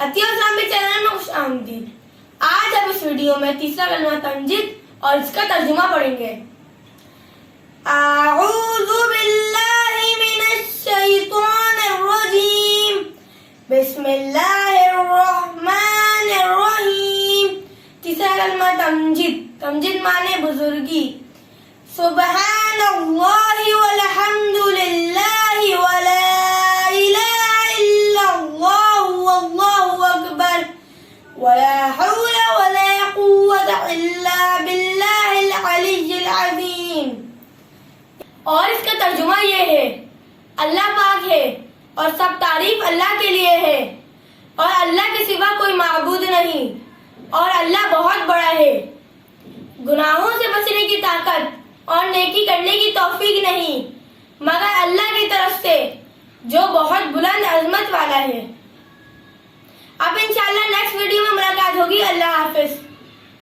عطیہ اسلامی چینل میں خوش آمدید۔ آج ہم اس ویڈیو میں تیسرا کلمہ تمجید اور اس کا ترجمہ پڑھیں گے۔ اعوذ باللہ من الشیطان الرجیم، بسم اللہ الرحمن الرحیم۔ تیسرا کلمہ تمجید، تمجید معنی بزرگی۔ سبحان اللہ والحمد للہ ولا الہ الا اللہ واللہ اکبر ولا حول ولا قوة الا باللہ العلی العظیم۔ اور اس کا ترجمہ یہ ہے، اللہ پاک ہے اور سب تعریف اللہ کے لیے ہے، اور اللہ کے سوا کوئی معبود نہیں، اور اللہ بہت بڑا ہے۔ گناہوں سے بچنے کی طاقت اور نیکی کرنے کی توفیق نہیں مگر اللہ کی طرف سے جو بہت بلند عظمت والا ہے۔ اب انشاءاللہ نیکسٹ ویڈیو میں ملاقات ہوگی۔ اللہ حافظ۔